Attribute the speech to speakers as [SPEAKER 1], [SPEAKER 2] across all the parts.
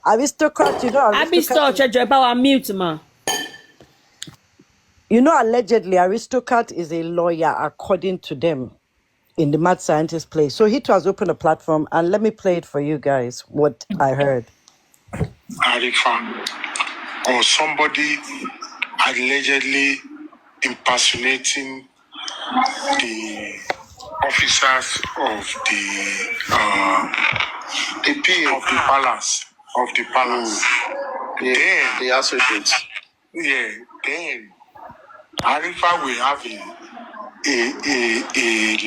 [SPEAKER 1] Aristocrat, you know,
[SPEAKER 2] mute, ma.
[SPEAKER 1] You know, allegedly, Aristocrat is a lawyer, according to them, in the mad scientist place. So he has opened a platform, and let me play it for you guys, what I heard.
[SPEAKER 3] Arifa, or somebody allegedly impersonating the officers of the palace. Then the associates. Yeah, then Arifa will have a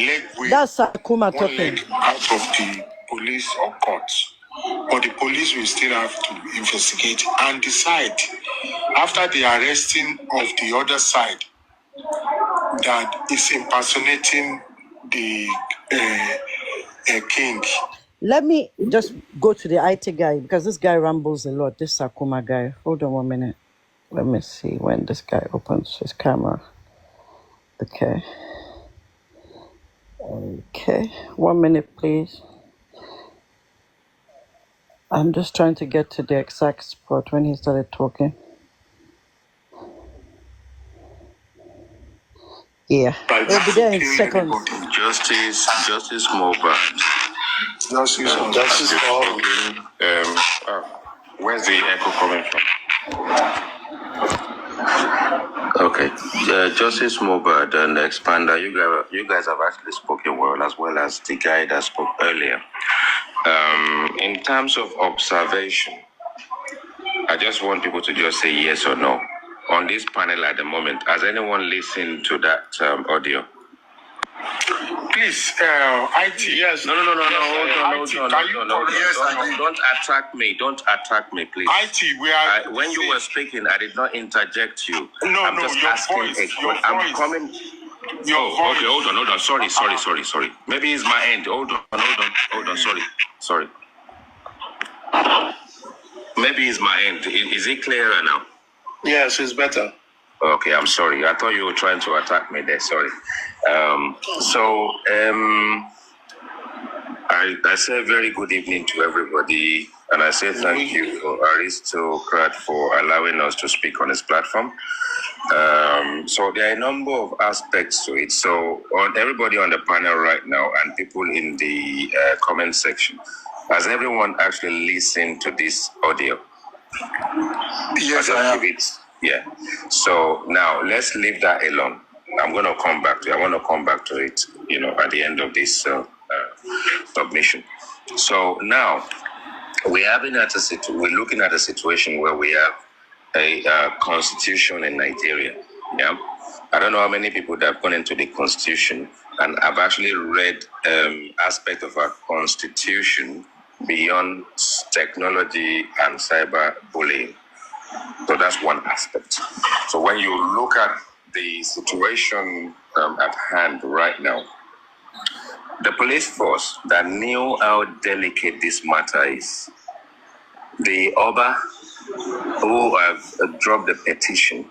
[SPEAKER 3] leg with
[SPEAKER 1] That's Sakuma
[SPEAKER 3] one
[SPEAKER 1] talking.
[SPEAKER 3] leg out of the police or courts. But the police will still have to investigate and decide after the arresting of the other side that is impersonating the king.
[SPEAKER 1] Let me just go to the IT guy because this guy rambles a lot. This Sakuma guy. Hold on 1 minute. Let me see when this guy opens his camera. Okay. 1 minute, please. I'm just trying to get to the exact spot when he started talking. Yeah. We'll be there in seconds.
[SPEAKER 4] Justice Mohbad.
[SPEAKER 3] Justice
[SPEAKER 4] Where's the echo coming from? Okay. Justice Mohbad and Expander, you guys have actually spoken well as the guy that spoke earlier. In terms of observation, I just want people to just say yes or no. On this panel at the moment, has anyone listened to that audio?
[SPEAKER 3] Please, IT.
[SPEAKER 4] Yes. No. Hold on. Don't attack me, please.
[SPEAKER 3] IT, we are.
[SPEAKER 4] When you were speaking, I did not interject you.
[SPEAKER 3] I'm just asking
[SPEAKER 4] voice. I'm coming.
[SPEAKER 3] Your voice.
[SPEAKER 4] Okay, hold on. Sorry. Maybe it's my end. Hold on. Sorry. Maybe it's my end. Is it clearer now?
[SPEAKER 3] Yes, it's better.
[SPEAKER 4] Okay, I'm sorry. I thought you were trying to attack me there. Sorry. I say very good evening to everybody, and I say thank you for Aristocrat for allowing us to speak on his platform. So there are a number of aspects to it. So on everybody on the panel right now and people in the comment section, has everyone actually listened to this audio?
[SPEAKER 3] Yes, I have.
[SPEAKER 4] Yeah. So now let's leave that alone. I'm going to come back to it. I want to come back to it, at the end of this submission. So now we're looking at a situation where we have a constitution in Nigeria. Yeah. I don't know how many people that have gone into the constitution and have actually read aspect of our constitution beyond technology and cyber bullying. So that's one aspect. So when you look at the situation at hand right now, the police force that knew how delicate this matter is, the Oba who have dropped the petition,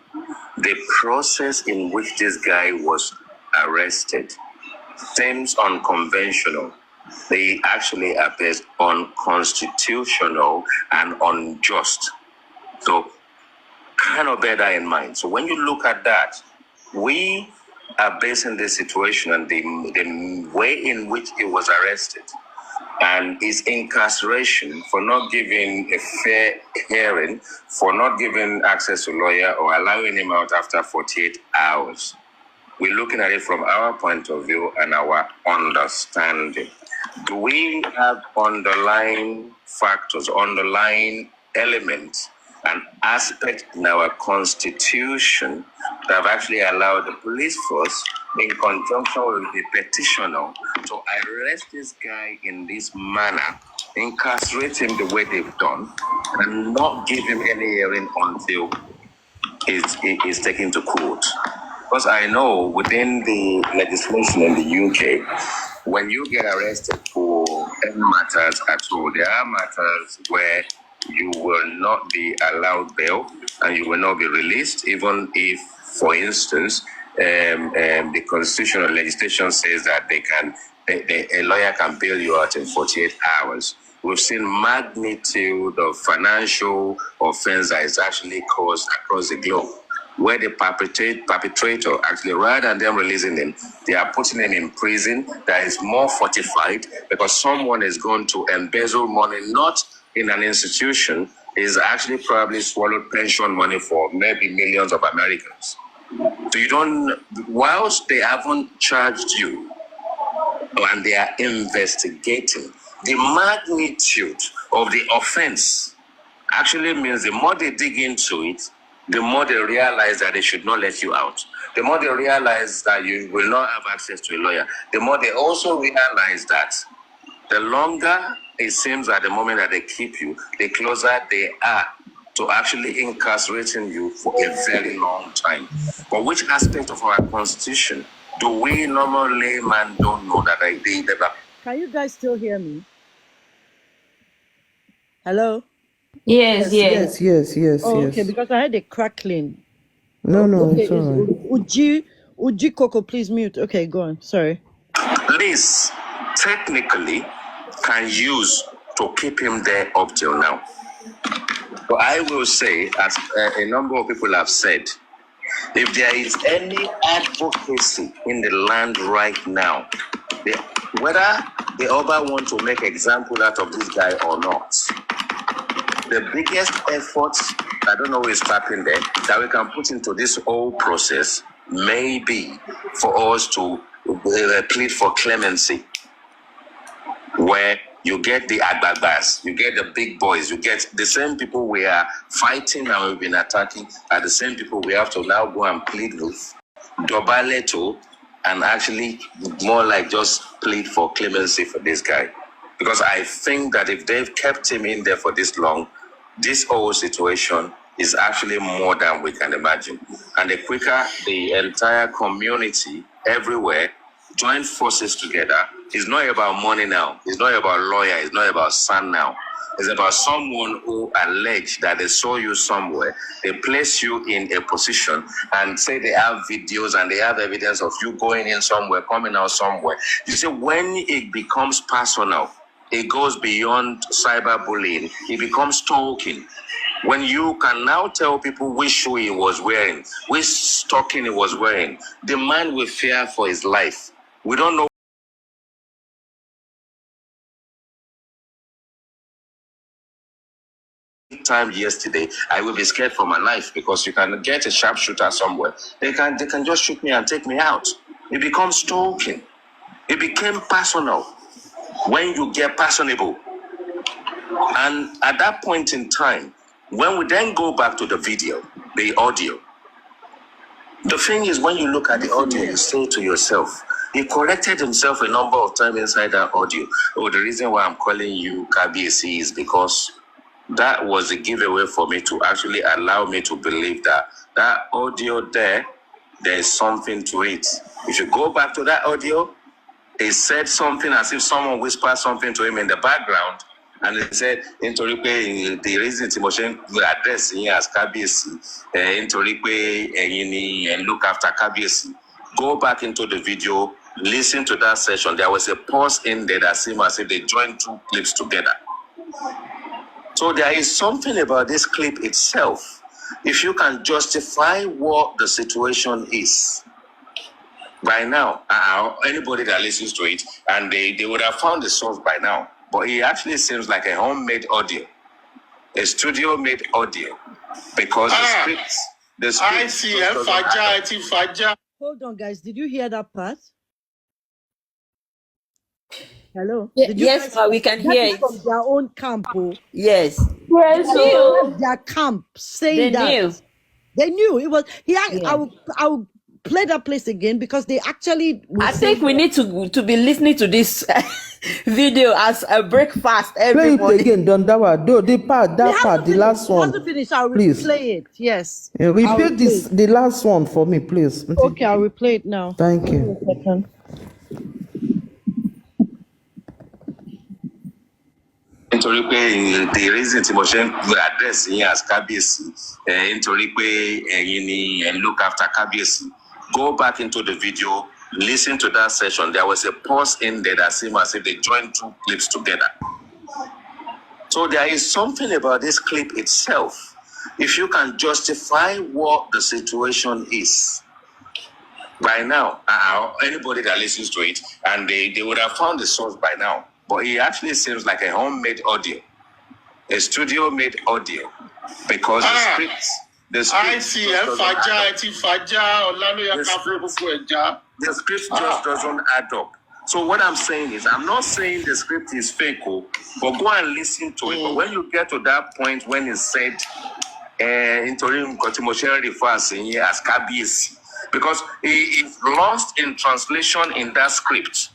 [SPEAKER 4] the process in which this guy was arrested seems unconventional. They actually appears unconstitutional and unjust. So cannot bear that in mind. So when you look at that, we are basing this situation on the way in which he was arrested and his incarceration for not giving a fair hearing, for not giving access to a lawyer or allowing him out after 48 hours. We're looking at it from our point of view and our understanding. Do we have underlying factors, underlying elements, an aspect in our constitution that have actually allowed the police force, in conjunction with the petitioner, to arrest this guy in this manner, incarcerate him the way they've done, and not give him any hearing until he's taken to court? Because I know within the legislation in the UK, when you get arrested for any matters at all, there are matters where you will not be allowed bail and you will not be released, even if, for instance, the constitutional legislation says that a lawyer can bail you out in 48 hours. we've seen magnitude of financial offense that is actually caused across the globe, where the perpetrator actually, rather than them releasing him, they are putting him in prison that is more fortified because someone is going to embezzle money, not in an institution, is actually probably swallowed pension money for maybe millions of Americans. So you don't, whilst they haven't charged you and they are investigating, the magnitude of the offense actually means the more they dig into it, the more they realize that they should not let you out. The more they realize that you will not have access to a lawyer, the more they also realize that the longer it seems at the moment that they keep you, the closer they are to actually incarcerating you for a very long time. But which aspect of our constitution do we normal layman don't know that they never?
[SPEAKER 1] Can you guys still hear me? Hello?
[SPEAKER 2] Yes,
[SPEAKER 5] Yes,
[SPEAKER 1] Oh,
[SPEAKER 5] yes.
[SPEAKER 1] okay, because I heard a crackling.
[SPEAKER 5] No,
[SPEAKER 1] Okay,
[SPEAKER 5] it's all right.
[SPEAKER 1] Uji Coco, please mute. Okay, go on. Sorry.
[SPEAKER 4] Police technically can use to keep him there up till now. But I will say, as a number of people have said, if there is any advocacy in the land right now, whether the Oba want to make example out of this guy or not, the biggest effort, I don't know who is tapping there, that we can put into this whole process may be for us to plead for clemency, where you get the agbagbas, you get the big boys, you get the same people we are fighting and we've been attacking are the same people we have to now go and plead with, dobaleto, and actually more like just plead for clemency for this guy. Because I think that if they've kept him in there for this long, this whole situation is actually more than we can imagine. And the quicker the entire community everywhere join forces together, it's not about money now. It's not about lawyer. It's not about son now. It's about someone who alleged that they saw you somewhere. They place you in a position and say they have videos and they have evidence of you going in somewhere, coming out somewhere. You see, when it becomes personal, it goes beyond cyberbullying. It becomes stalking. When you can now tell people which shoe he was wearing, which stocking he was wearing, the man will fear for his life. We don't know. Time yesterday, I will be scared for my life because you can get a sharpshooter somewhere. They can just shoot me and take me out. It becomes stalking. It became personal when you get personable. And at that point in time, when we then go back to the video, the audio, the thing is, when you look at the audio, you say to yourself, he corrected himself a number of times inside that audio. Oh, the reason why I'm calling you Kabiyesi is because that was a giveaway for me to actually allow me to believe that that audio there is something to it. If you go back to that audio, he said something as if someone whispered something to him in the background, and he said, "Nítorí pé the reason tí mo ṣe ń address yín as Kábíyèsí, nítorí pé ẹ̀yin ni ẹ look after Kábíyèsí." Go back into the video, listen to that session. There was a pause in there that seemed as if they joined two clips together. So there is something about this clip itself. If you can justify what the situation is, by now, anybody that listens to it, and they would have found the source by now. But it actually seems like a homemade audio, a studio-made audio, because the script.
[SPEAKER 3] I see. Faja.
[SPEAKER 1] Hold on, guys. Did you hear that part? Hello?
[SPEAKER 2] Ye-
[SPEAKER 1] Did you
[SPEAKER 2] yes,
[SPEAKER 1] guys-
[SPEAKER 2] ma, we can
[SPEAKER 1] that
[SPEAKER 2] hear
[SPEAKER 1] is
[SPEAKER 2] it.
[SPEAKER 1] from their own camp. Oh.
[SPEAKER 2] Yes.
[SPEAKER 1] Their camp saying
[SPEAKER 2] They
[SPEAKER 1] that.
[SPEAKER 2] knew.
[SPEAKER 1] They knew it was.
[SPEAKER 2] Yeah.
[SPEAKER 1] I will play that place again because they actually.
[SPEAKER 2] I think we need to be listening to this video as a breakfast every
[SPEAKER 5] Play it
[SPEAKER 2] morning.
[SPEAKER 5] again, Dondawa. The last one.
[SPEAKER 1] To finish. I'll
[SPEAKER 5] Please.
[SPEAKER 1] replay it. Yes.
[SPEAKER 5] Repeat the last one for me, please.
[SPEAKER 1] Okay, I'll replay it now.
[SPEAKER 5] Thank you.
[SPEAKER 1] Hold on a second.
[SPEAKER 4] Nítorí pé the reason tí mo ṣe ń address yín as Kábíyèsí, nítorí pé ẹ̀yin ni ẹ look after Kábíyèsí. Go back into the video, listen to that session. There was a pause in there that seemed as if they joined two clips together. So there is something about this clip itself. If you can justify what the situation is, by now, anybody that listens to it, and they would have found the source by now. But it actually seems like a homemade audio, a studio-made audio, because the script just doesn't add up. So what I'm saying is, I'm not saying the script is fake, but go and listen to it. But when you get to that point when it's said, interim Kotimoshen refers as Kabiesi, because it is lost in translation in that script.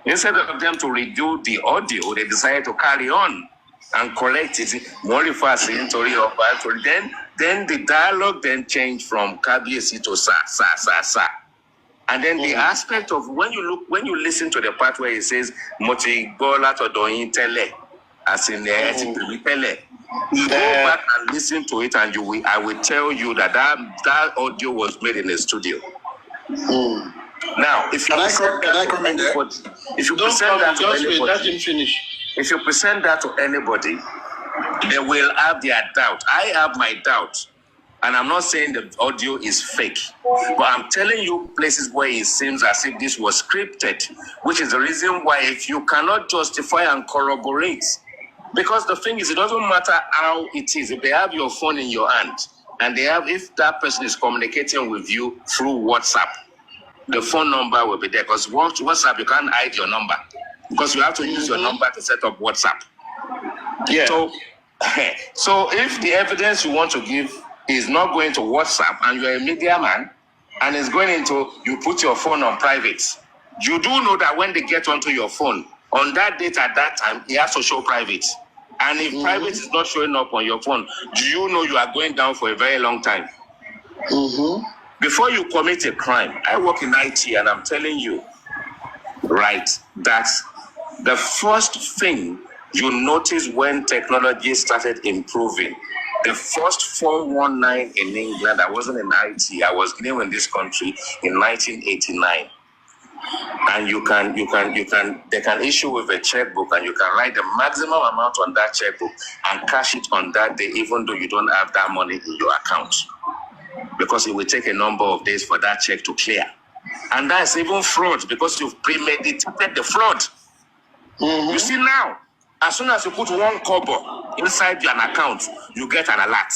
[SPEAKER 4] Instead of them to redo the audio, they decided to carry on and collect it. More refers to then the dialogue then changed from Kabiesi to sa. And then the aspect of when you listen to the part where it says Moti Bola Todoyin Tele, as in the Tele, you go back and listen to it, and I will tell you that audio was made in a studio. Now, if you present that to anybody, they will have their doubt. I have my doubt. And I'm not saying the audio is fake, but I'm telling you places where it seems as if this was scripted, which is the reason why if you cannot justify and corroborate, because the thing is, it doesn't matter how it is. If they have your phone in your hand, and if that person is communicating with you through WhatsApp, the phone number will be there, because WhatsApp, you can't hide your number, because you have to use your number to set up WhatsApp. Yeah. So if the evidence you want to give is not going to WhatsApp, and you're a media man, and it's going into, you put your phone on private, you do know that when they get onto your phone, on that date at that time, it has to show private. And if private is not showing up on your phone, do you know you are going down for a very long time? Before you commit a crime, I work in IT, and I'm telling you, right, that the first thing you notice when technology started improving, the first 419 in England, I wasn't in IT, I was new in this country in 1989. And they can issue with a checkbook, and you can write the maximum amount on that checkbook and cash it on that day, even though you don't have that money in your account, because it will take a number of days for that check to clear. And that's even fraud, because you've premeditated the fraud. You see now, as soon as you put one kobo inside your account, you get an alert.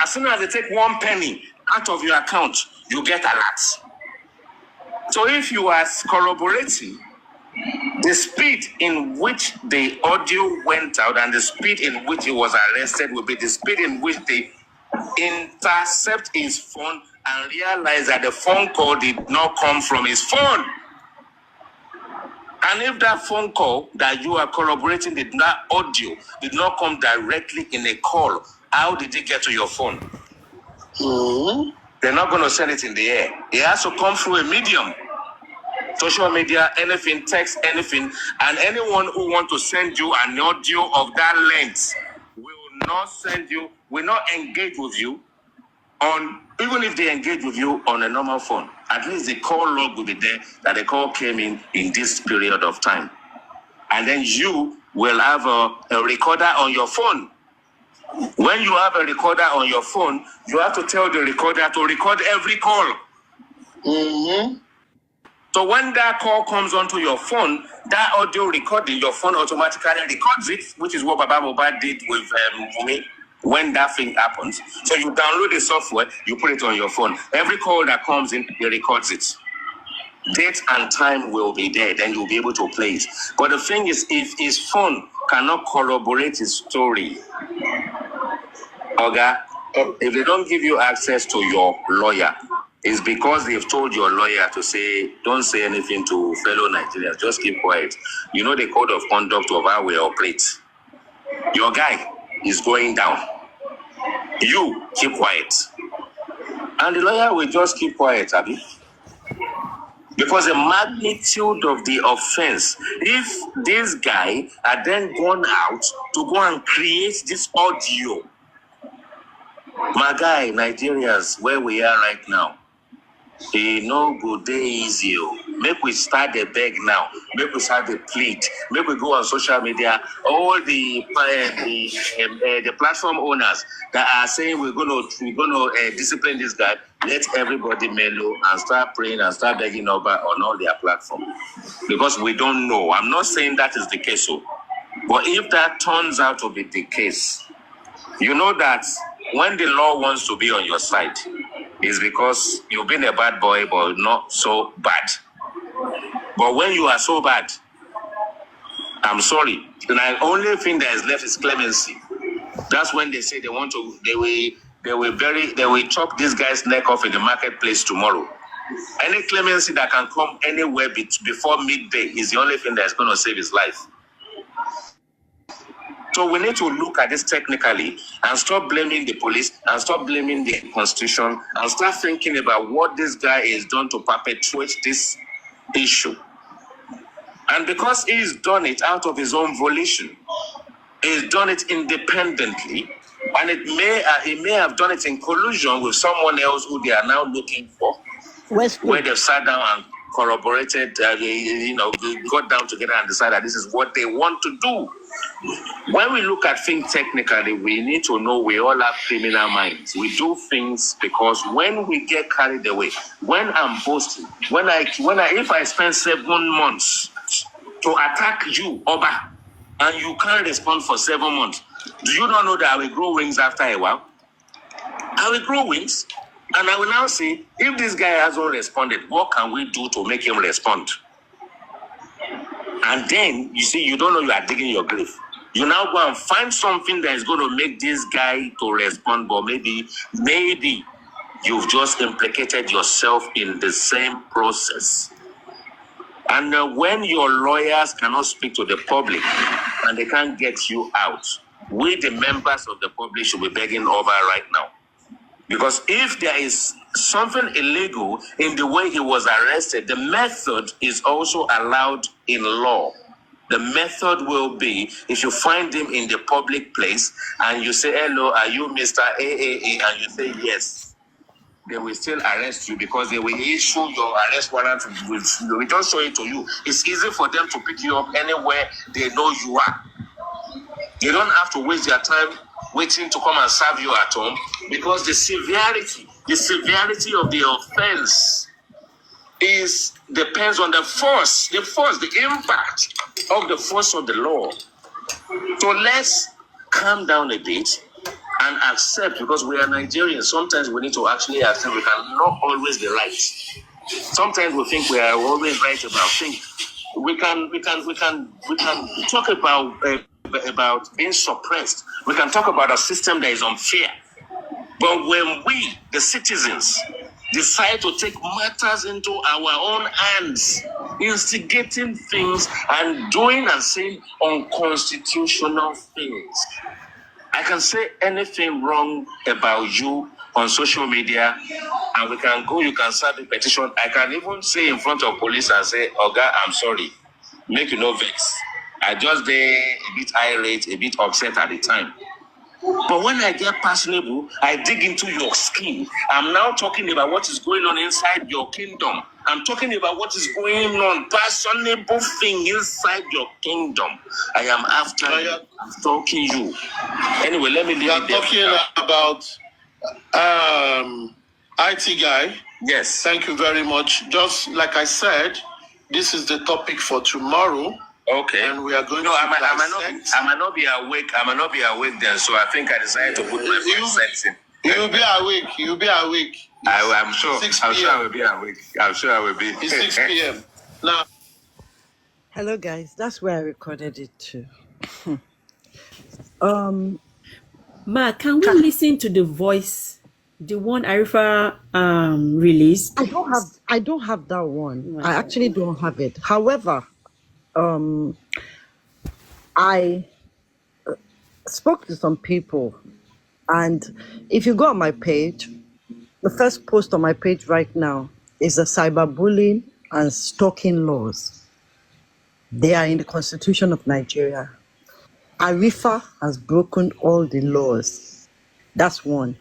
[SPEAKER 4] As soon as they take one penny out of your account, you get alert. So if you are corroborating the speed in which the audio went out and the speed in which he was arrested will be the speed in which they intercept his phone and realize that the phone call did not come from his phone. And if that phone call that you are corroborating, that audio did not come directly in a call, how did it get to your phone? They're not going to send it in the air. It has to come through a medium. Social media, anything, text, anything. And anyone who wants to send you an audio of that length will not engage with you even if they engage with you on a normal phone. At least the call log will be there that the call came in this period of time. And then you will have a recorder on your phone. When you have a recorder on your phone, you have to tell the recorder to record every call. So when that call comes onto your phone, that audio recording, your phone automatically records it, which is what Baba Mohbad did with me when that thing happens. So you download the software, you put it on your phone. Every call that comes in, he records it. Date and time will be there, then you'll be able to play it. But the thing is, if his phone cannot corroborate his story, if they don't give you access to your lawyer, it's because they've told your lawyer to say, don't say anything to fellow Nigerians, just keep quiet. You know the code of conduct of how we operate. Your guy is going down. You keep quiet. And the lawyer will just keep quiet, Abi. Because the magnitude of the offense, if this guy had then gone out to go and create this audio, my guy, Nigerians, where we are right now, no good day easy. Make we start the beg now. Make we start the plead. Make we go on social media. All the platform owners that are saying we're gonna discipline this guy. Let everybody mellow and start praying and start begging over on all their platform, because we don't know. I'm not saying that is the case, but if that turns out to be the case, you know that when the law wants to be on your side, is because you've been a bad boy, but not so bad. But when you are so bad, I'm sorry. The only thing that is left is clemency. That's when they say they will chop this guy's neck off in the marketplace tomorrow. Any clemency that can come anywhere before midday is the only thing that's going to save his life. So we need to look at this technically and stop blaming the police and stop blaming the constitution and start thinking about what this guy is done to perpetuate this issue. And because he's done it out of his own volition, he's done it independently, and he may have done it in collusion with someone else who they are now looking for, where they've sat down and corroborated, got down together and decided that this is what they want to do. When we look at things technically, we need to know we all have criminal minds. We do things because when we get carried away, when I'm boasting, if I spend 7 months to attack you, Oba, and you can't respond for 7 months, do you not know that I will grow wings after a while? I will grow wings, and I will now say, if this guy hasn't responded, what can we do to make him respond? And then, you see, you don't know you are digging your grave. You now go and find something that is going to make this guy to respond, but maybe you've just implicated yourself in the same process. And when your lawyers cannot speak to the public and they can't get you out, we, the members of the public, should be begging over right now. Because if there is something illegal in the way he was arrested, the method is also allowed in law. The method will be, if you find him in the public place and you say, hello, are you Mr. AAA? And you say yes, they will still arrest you because they will issue your arrest warrant. They will just show it to you. It's easy for them to pick you up anywhere they know you are. They don't have to waste their time waiting to come and serve you at home, because the severity of the offense depends on the impact of the force of the law. So let's calm down a bit and accept, because we are Nigerians. Sometimes we need to actually accept we cannot always be right. Sometimes we think we are always right about things. We can talk about being suppressed. We can talk about a system that is unfair. But when we, the citizens, decide to take matters into our own hands, instigating things and doing and saying unconstitutional things, I can say anything wrong about you on social media, and you can start a petition. I can even say in front of police and say, Oga, I'm sorry, make you no vex. I just be a bit irate, a bit upset at the time. But when I get personable, I dig into your skin. I'm now talking about what is going on inside your kingdom. I'm talking about what is going on, personable thing inside your kingdom. I am after you. I'm talking you. Anyway, let me leave it there.
[SPEAKER 3] You're talking about IT guy.
[SPEAKER 4] Yes.
[SPEAKER 3] Thank you very much. Just like I said, this is the topic for tomorrow.
[SPEAKER 4] Okay.
[SPEAKER 3] And we are going to
[SPEAKER 4] I might not be awake. I might not be awake then, so I think I decided to put my phone sense in.
[SPEAKER 3] You'll be awake. You'll be awake.
[SPEAKER 4] I'm sure. I'm sure I will be awake. I'm sure I will be.
[SPEAKER 3] It's 6 p.m. Now.
[SPEAKER 1] Hello, guys. That's where I recorded it too.
[SPEAKER 2] Ma, can we listen to the voice, the one Arifa released?
[SPEAKER 1] I don't have that one. I actually don't have it. However, I spoke to some people, and if you go on my page, the first post on my page right now is the cyberbullying and stalking laws. They are in the Constitution of Nigeria. Arifa has broken all the laws. That's one.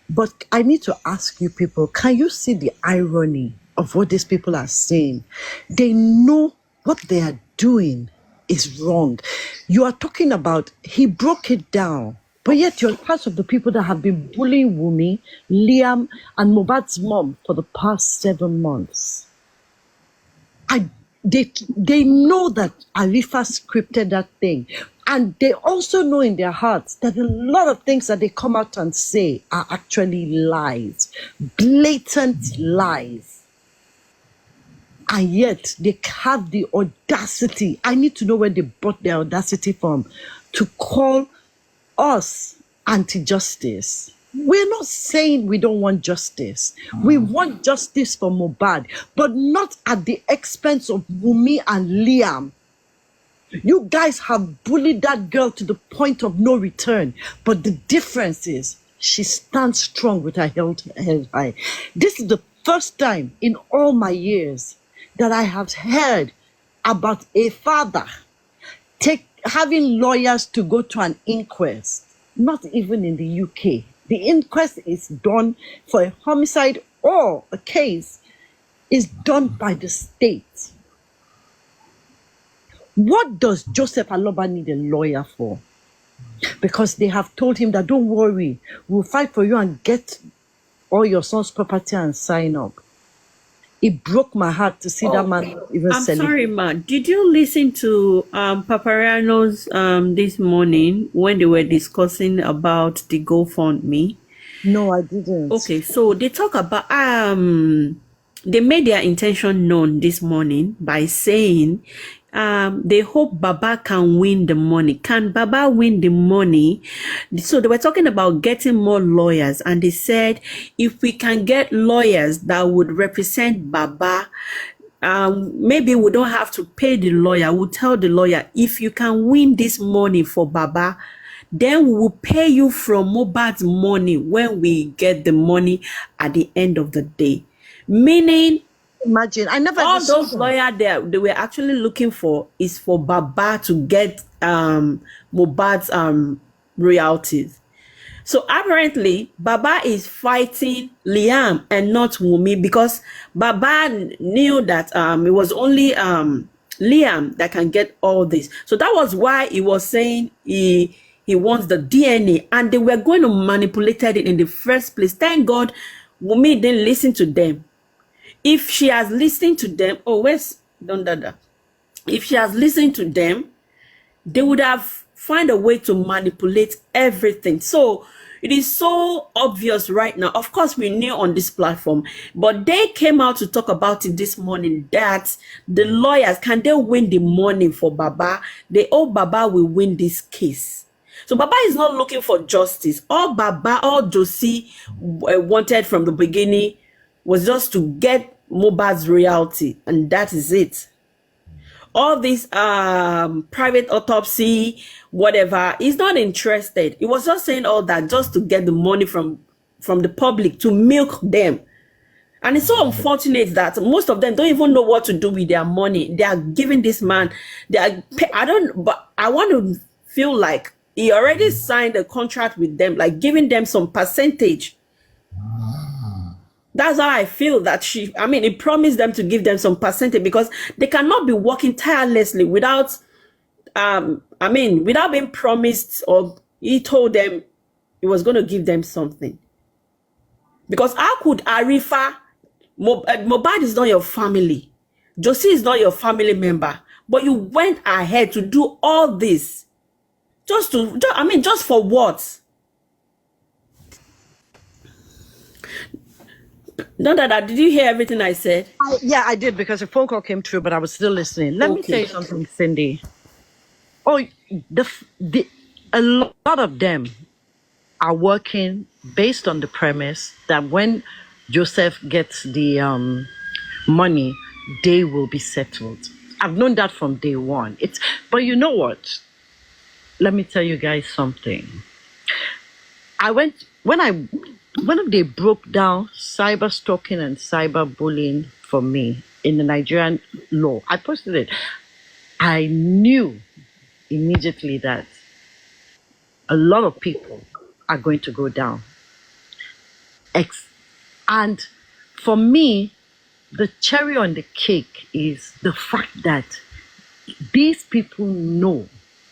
[SPEAKER 1] But I need to ask you people, can you see the irony of what these people are saying. They know what they are doing is wrong. You are talking about, he broke it down, but yet you're part of the people that have been bullying Wumi, Liam, and Mohbad's mom for the past 7 months. They know that Arifa scripted that thing. And they also know in their hearts that a lot of things that they come out and say are actually lies, blatant lies. And yet they have the audacity. I need to know where they brought their audacity from to call us anti-justice. We're not saying we don't want justice. We want justice for Mohbad, but not at the expense of Wumi and Liam. You guys have bullied that girl to the point of no return, but the difference is she stands strong with her head high. This is the first time in all my years that I have heard about a father having lawyers to go to an inquest, not even in the UK. The inquest is done for a homicide or a case is done by the state. What does Joseph Aloba need a lawyer for? Because they have told him that, don't worry, we'll fight for you and get all your son's property and sign up. It broke my heart to see that man even
[SPEAKER 2] I'm
[SPEAKER 1] celebrate.
[SPEAKER 2] sorry, Ma. Did you listen to Papariano's this morning when they were discussing about the GoFundMe?
[SPEAKER 1] No, I didn't.
[SPEAKER 2] Okay, so they talk about they made their intention known this morning by saying they hope Baba can win the money. Can Baba win the money? So they were talking about getting more lawyers, and they said if we can get lawyers that would represent Baba, maybe we don't have to pay the lawyer. We'll tell the lawyer, if you can win this money for Baba, then we will pay you from Mohbad's money when we get the money at the end of the day. Meaning,
[SPEAKER 1] Imagine, I never
[SPEAKER 2] all
[SPEAKER 1] even saw
[SPEAKER 2] those
[SPEAKER 1] that.
[SPEAKER 2] lawyers they were actually looking for is for Baba to get Mohbad's royalties. So apparently, Baba is fighting Liam and not Wumi, because Baba knew that it was only Liam that can get all this. So that was why he was saying he wants the DNA, and they were going to manipulate it in the first place. Thank God Wumi didn't listen to them. If she has listened to them, if she has listened to them, they would have found a way to manipulate everything. So it is so obvious right now. Of course, we knew on this platform, but they came out to talk about it this morning that the lawyers, can they win the money for Baba? They hope Baba will win this case. So Baba is not looking for justice. All Josie wanted from the beginning was just to get Mohbad's royalty, and that is it. All this private autopsy, whatever, he's not interested. He was just saying all that just to get the money from the public, to milk them. And it's so unfortunate that most of them don't even know what to do with their money. They are giving this man, but I want to feel like he already signed a contract with them, like giving them some percentage. That's how I feel that he promised them to give them some percentage, because they cannot be working tirelessly without being promised, or he told them he was going to give them something. Because how could Arifa, Mohbad is not your family, Josie is not your family member, but you went ahead to do all this just for what? Did you hear everything I said?
[SPEAKER 1] Yeah, I did, because a phone call came through, but I was still listening. Let me tell you something, Cindy. Oh, a lot of them are working based on the premise that when Joseph gets the money, they will be settled. I've known that from day one. But you know what? Let me tell you guys something. When they broke down cyber stalking and cyber bullying for me in the Nigerian law, I posted it. I knew immediately that a lot of people are going to go down. And for me, the cherry on the cake is the fact that these people know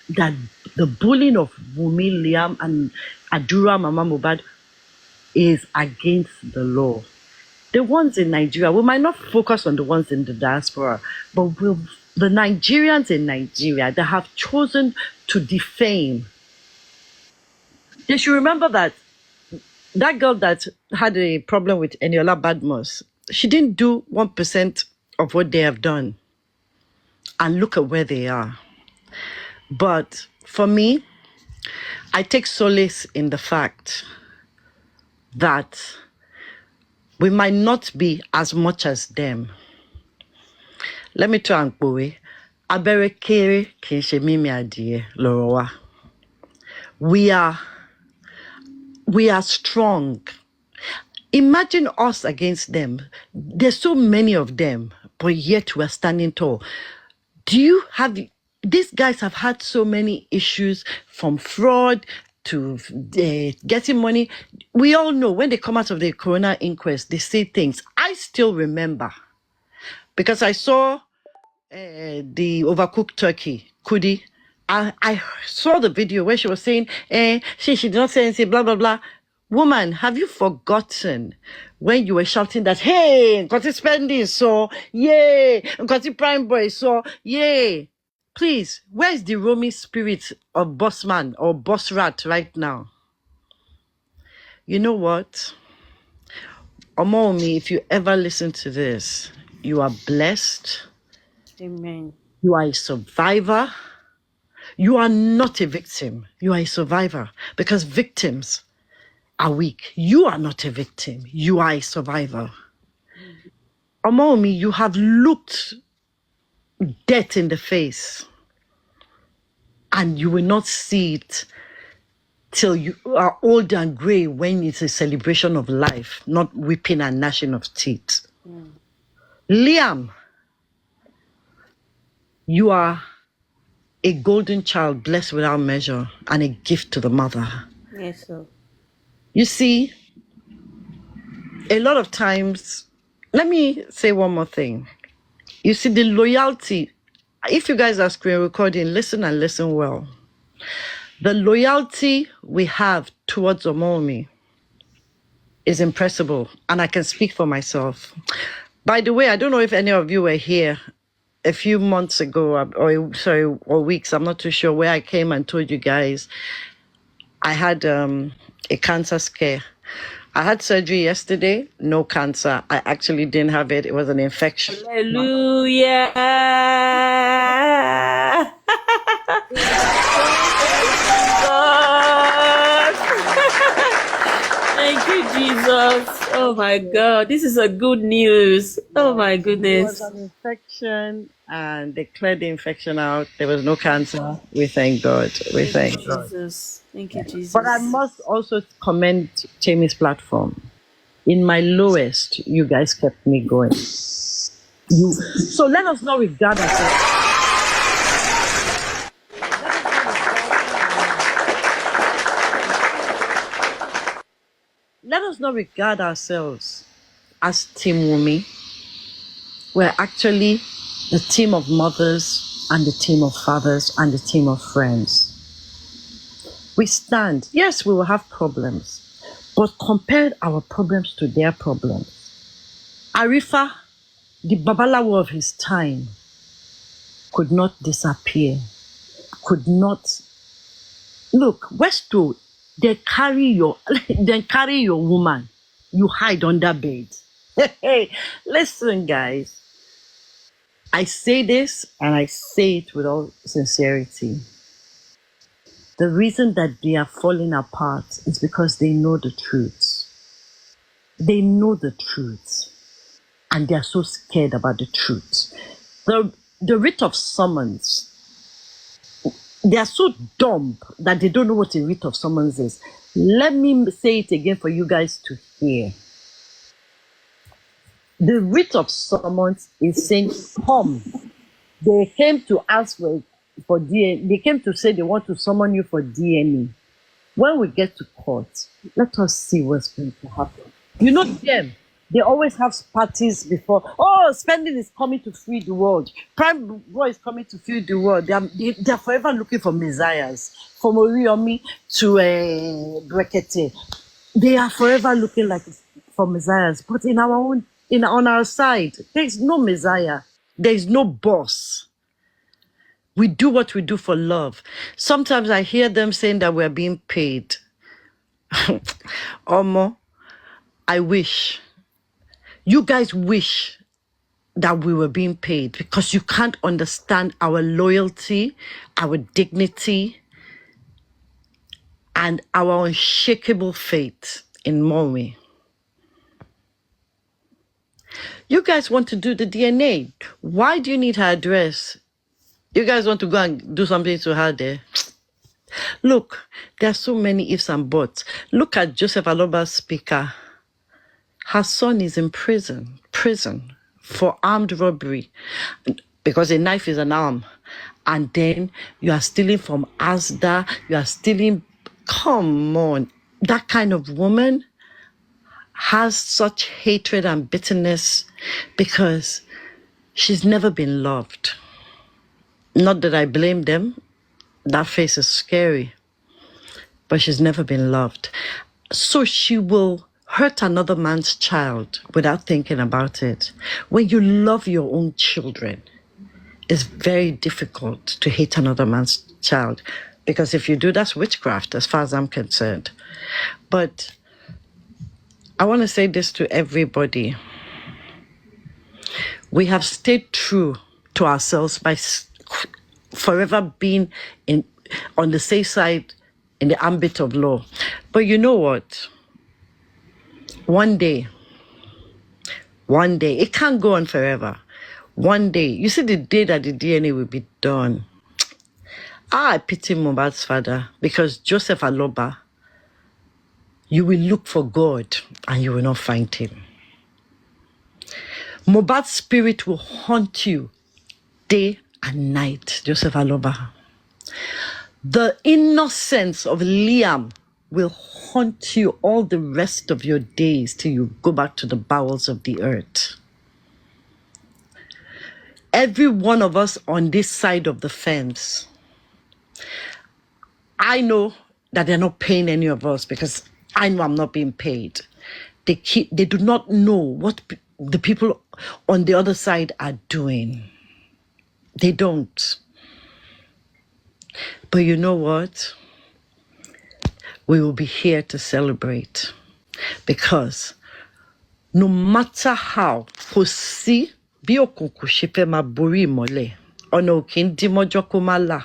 [SPEAKER 1] that the bullying of Wumi, Liam, and Adura Mama Mohbad is against the law. The ones in Nigeria, we might not focus on the ones in the diaspora, but the Nigerians in Nigeria that have chosen to defame, they should remember that that girl that had a problem with Eniola Badmus, she didn't do 1% of what they have done. And look at where they are. But for me, I take solace in the fact that we might not be as much as them. Let me try and go away. Aberekere kinse mimi adie lorowa. We are strong. Imagine us against them. There's so many of them, but yet we're standing tall. These guys have had so many issues, from fraud to getting money. We all know when they come out of the Corona inquest, they say things. I still remember, because I saw the overcooked turkey, Kudi. I saw the video where she was saying, she did not say anything, blah, blah, blah. Woman, have you forgotten when you were shouting that, hey, Nkoti spending, so, yay, Nkoti prime boy, so, yay. Please, where's the roaming spirit of Bossman or Boss Rat right now? You know what? Omomi, if you ever listen to this, you are blessed.
[SPEAKER 2] Amen.
[SPEAKER 1] You are a survivor. You are not a victim. You are a survivor, because victims are weak. You are not a victim. You are a survivor. Omomi, you have looked death in the face, and you will not see it till you are old and gray, when it's a celebration of life, not weeping and gnashing of teeth. Liam, you are a golden child, blessed without measure, and a gift to the mother.
[SPEAKER 2] Yes, sir.
[SPEAKER 1] You see, a lot of times, let me say one more thing. You see, the loyalty, if you guys are screen recording, listen and listen well. The loyalty we have towards Omomi is impressible, and I can speak for myself. By the way, I don't know if any of you were here a few months ago, or weeks, I'm not too sure, where I came and told you guys I had a cancer scare. I had surgery yesterday, no cancer. I actually didn't have it. It was an infection.
[SPEAKER 2] Hallelujah. God. Thank you, Jesus. Oh my God. This is a good news. Oh my
[SPEAKER 1] It
[SPEAKER 2] goodness.
[SPEAKER 1] was an infection, and they cleared the infection out. There was no cancer. We thank God. We
[SPEAKER 2] Thank
[SPEAKER 1] thank
[SPEAKER 2] you,
[SPEAKER 1] God.
[SPEAKER 2] Jesus. Thank you,
[SPEAKER 1] But I
[SPEAKER 2] Jesus.
[SPEAKER 1] must also commend Jamie's platform. In my lowest, you guys kept me going. So let us not regard ourselves. Let us not regard ourselves as Team Wumi. We're actually the team of mothers and the team of fathers and the team of friends. We stand. Yes, we will have problems, but compare our problems to their problems. Arifa, the Babalawo of his time, could not disappear, could not. Look, Westo, they carry your woman, you hide under bed. Hey, listen, guys. I say this, and I say it with all sincerity. The reason that they are falling apart is because they know the truth. They know the truth, and they are so scared about the truth. The writ of summons, they are so dumb that they don't know what a writ of summons is. Let me say it again for you guys to hear. The writ of summons is saying, come. They came to ask for DNA. They came to say they want to summon you for DNA. When we get to court, let us see what's going to happen. You know them. They always have parties before. Oh, spending is coming to free the world. Prime Boy is coming to free the world. They are forever looking for messiahs. From Oriomi to Brekete. They are forever looking like for messiahs. But on our side, there is no messiah. There is no boss. We do what we do for love. Sometimes I hear them saying that we're being paid. Omo, I wish. You guys wish that we were being paid because you can't understand our loyalty, our dignity, and our unshakable faith in Momi. You guys want to do the DNA. Why do you need her address? You guys want to go and do something to her there? Look, there are so many ifs and buts. Look at Joseph Aloba's speaker. Her son is in prison for armed robbery because a knife is an arm. And then you are stealing from Asda, you are stealing, come on. That kind of woman has such hatred and bitterness because she's never been loved. Not that I blame them. That face is scary. But she's never been loved. So she will hurt another man's child without thinking about it. When you love your own children, it's very difficult to hate another man's child. Because if you do, that's witchcraft, as far as I'm concerned. But I want to say this to everybody. We have stayed true to ourselves by forever being on the safe side in the ambit of law. But you know what? One day, it can't go on forever. One day, you see the day that the DNA will be done. I pity Mohbad's father because Joseph Aloba, you will look for God and you will not find him. Mohbad's spirit will haunt you day and night, Joseph Aloba. The innocence of Liam will haunt you all the rest of your days till you go back to the bowels of the earth. Every one of us on this side of the fence, I know that they're not paying any of us because I know I'm not being paid. They do not know what the people on the other side are doing. They don't. But you know what? We will be here to celebrate because no matter how, Hosi biokunku shepe maburi mole ono kindimojo kumala.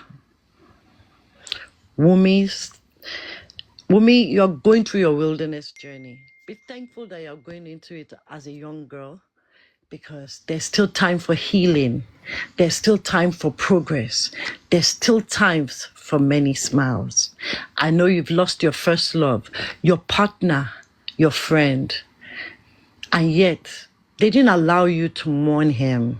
[SPEAKER 1] Wumi, you're going through your wilderness journey. Be thankful that you're going into it as a young girl because there's still time for healing. There's still time for progress. There's still times for many smiles. I know you've lost your first love, your partner, your friend, and yet they didn't allow you to mourn him.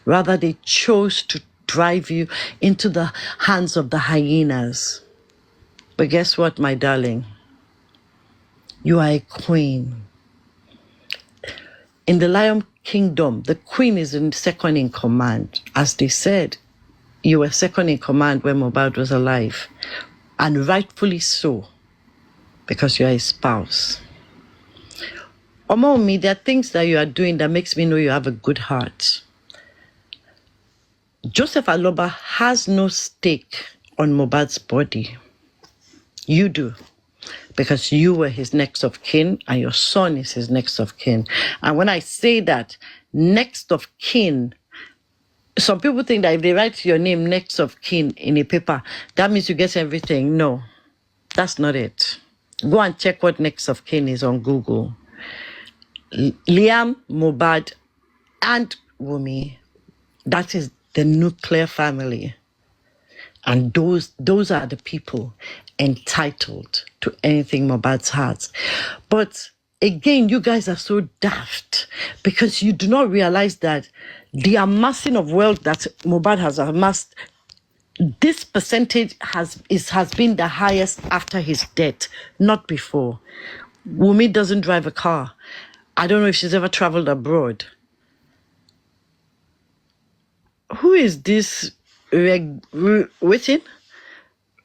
[SPEAKER 1] Rather, they chose to drive you into the hands of the hyenas. But guess what, my darling? You are a queen. In the Lion Kingdom, the queen is second in command. As they said, you were second in command when Mohbad was alive. And rightfully so, because you are his spouse. Omomi, there are things that you are doing that makes me know you have a good heart. Joseph Aloba has no stake on Mohbad's body. You do. Because you were his next of kin and your son is his next of kin. And when I say that, next of kin, some people think that if they write your name next of kin in a paper, that means you get everything. No, that's not it. Go and check what next of kin is on Google. Liam, Mohbad, and Wumi, that is the nuclear family. And those are the people entitled to anything Mohbad's heart. But again, you guys are so daft because you do not realize that the amassing of wealth that Mohbad has amassed, this percentage has been the highest after his death, not before. Wumi doesn't drive a car. I don't know if she's ever traveled abroad. Who is this waiting?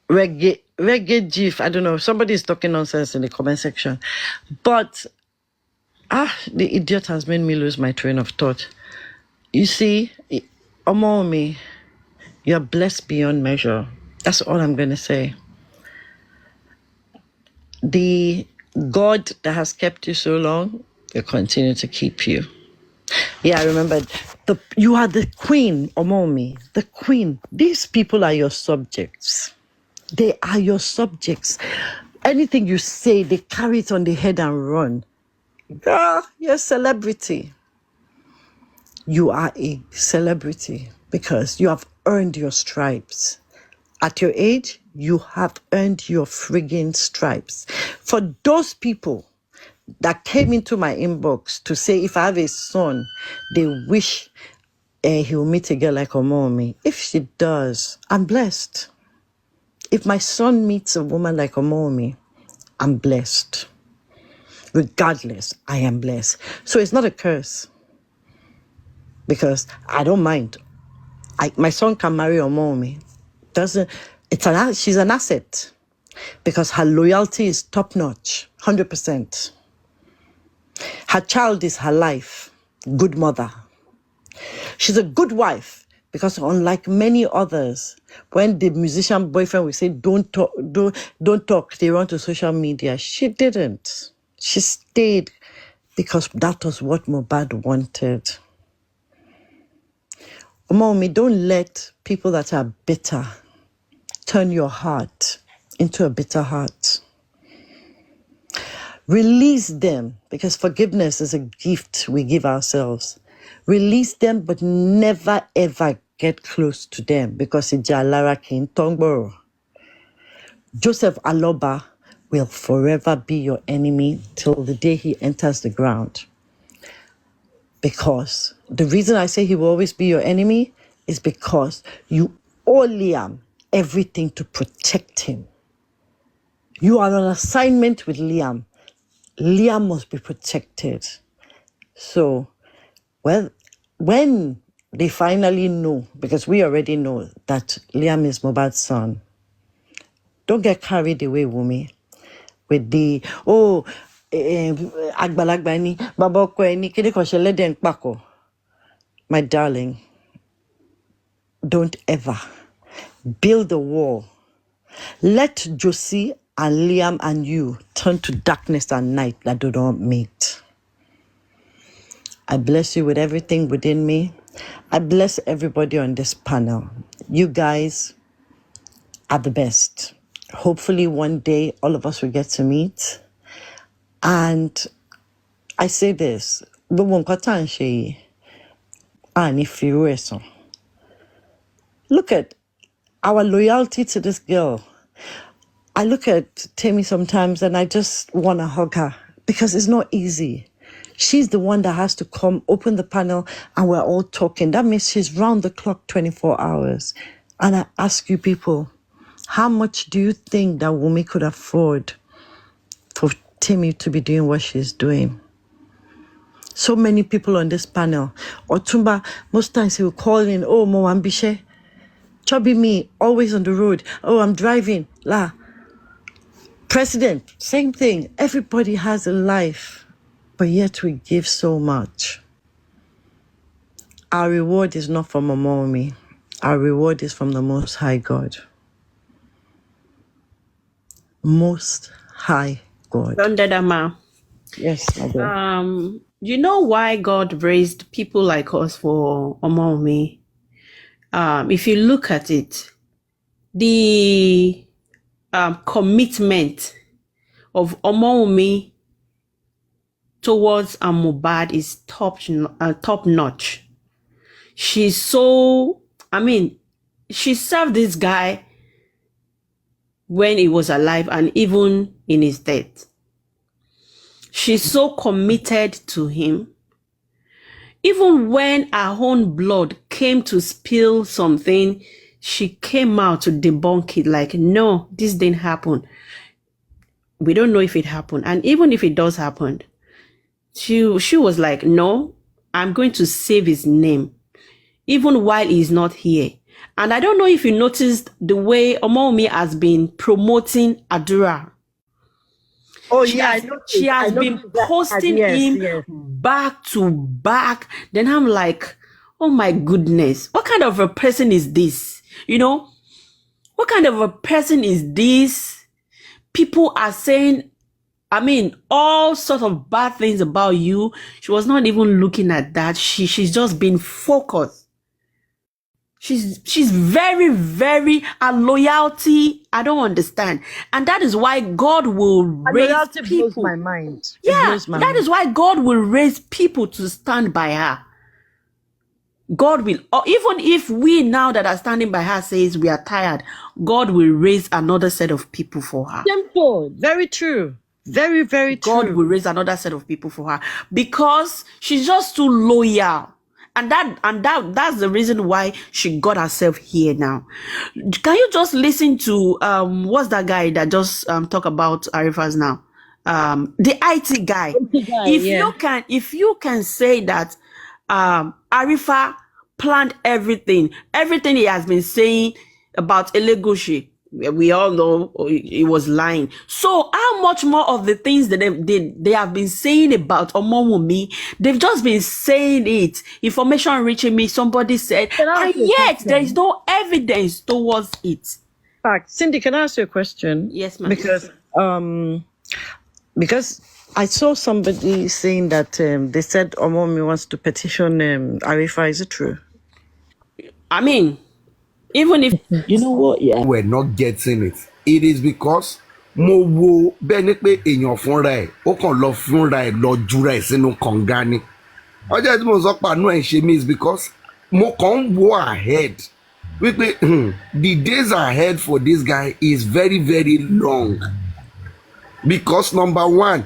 [SPEAKER 1] Reggae Gif. I don't know. Somebody is talking nonsense in the comment section. But the idiot has made me lose my train of thought. You see, Omomi, you're blessed beyond measure. That's all I'm going to say. The God that has kept you so long will continue to keep you. Yeah, I remember. You are the queen, Omomi, the queen. These people are your subjects. They are your subjects. Anything you say, they carry it on the head and run. Girl, you're a celebrity. You are a celebrity because you have earned your stripes. At your age, you have earned your friggin' stripes. For those people that came into my inbox to say if I have a son, they wish he will meet a girl like Omomi. If she does, I'm blessed. If my son meets a woman like Omomi, I'm blessed. Regardless, I am blessed. So it's not a curse. Because I don't mind. My son can marry Omomi. She's an asset. Because her loyalty is top notch, 100%. Her child is her life. Good mother. She's a good wife because unlike many others, when the musician boyfriend will say, don't talk, they run to social media. She didn't. She stayed because that was what Mohbad wanted. Mommy, don't let people that are bitter turn your heart into a bitter heart. Release them, because forgiveness is a gift we give ourselves. Release them, but never ever get close to them, because Ijalara King Tongboro. Joseph Aloba will forever be your enemy till the day he enters the ground. Because the reason I say he will always be your enemy is because you owe Liam everything to protect him. You are on assignment with Liam. Liam must be protected. So, well, when they finally know, because we already know that Liam is Mohbad's son, don't get carried away, Wumi, with the, Agbalagba ni, Baba Oko ni, kini kan ṣẹlẹ̀ dẹ̀ ń pàkọ́. My darling, don't ever build a wall. Let Josie and Liam and you turn to darkness and night that do not meet. I bless you with everything within me. I bless everybody on this panel. You guys are the best. Hopefully one day all of us will get to meet. And I say this, look at our loyalty to this girl. I look at Tammy sometimes and I just want to hug her because it's not easy. She's the one that has to come, open the panel, and we're all talking. That means she's round the clock 24 hours. And I ask you people, how much do you think that Wumi could afford for Tammy to be doing what she's doing? So many people on this panel. Otumba, most times he will call in, oh, Mo Ambishe. Chubby me, always on the road. Oh, I'm driving. La. President, same thing. Everybody has a life, but yet we give so much. Our reward is not from Omomi. Our reward is from the Most High God. Most High God.
[SPEAKER 2] Dama.
[SPEAKER 1] Yes, my dear.
[SPEAKER 2] You know why God raised people like us for Omomi? If you look at it, the commitment of Omomi towards Mohbad is top notch. She's so, she served this guy when he was alive and even in his death. She's so committed to him. Even when her own blood came to spill something, she came out to debunk it like, no, this didn't happen. We don't know if it happened. And even if it does happen, she was like, no, I'm going to save his name, even while he's not here. And I don't know if you noticed the way Omomi has been promoting Adura.
[SPEAKER 1] Oh
[SPEAKER 2] She
[SPEAKER 1] yeah,
[SPEAKER 2] has, she has been posting him back to back. Then I'm like, oh my goodness, what kind of a person is this? You know, what kind of a person is this? People are saying, I mean, all sorts of bad things about you. She was not even looking at that. She's just been focused. She's very, very, a loyalty, I don't understand. And that is why God will raise
[SPEAKER 1] loyalty blows
[SPEAKER 2] people.
[SPEAKER 1] my mind. It
[SPEAKER 2] Yeah,
[SPEAKER 1] blows my
[SPEAKER 2] that
[SPEAKER 1] mind.
[SPEAKER 2] is why God will raise people to stand by her. God will, or even if we now that are standing by her says we are tired, God will raise another set of people for her.
[SPEAKER 1] Simple. Very true. Very, very true.
[SPEAKER 2] God will raise another set of people for her because she's just too loyal. And that's the reason why she got herself here now. Can you just listen to what's that guy that just talk about Arifa's now? The IT guy. If you can say that Arifa planned everything he has been saying about Elegushi, we all know he was lying. So how much more of the things that they have been saying about Omowumi, they've just been saying it, information reaching me, somebody said, and yet there is no evidence towards it.
[SPEAKER 1] Fact. Cindy, can I ask you a question?
[SPEAKER 2] Yes, ma'am.
[SPEAKER 1] Because I saw somebody saying that they said Omomi wants to petition Arifa. Is it true?
[SPEAKER 2] I mean, even if
[SPEAKER 6] You know what? Yeah.
[SPEAKER 7] We're not getting it. It is because mo wo bẹ́ẹ̀ ni pé èèyàn fúnra ẹ̀ ó kàn lọ fúnra ẹ̀ lọ jura ẹ̀ sínú kànga ni. Ọjọ́ tí mo sọ pàánù ẹ̀ ṣe mí is because mo kàn ń wo ahead wípé the days ahead for this guy is very very long because number one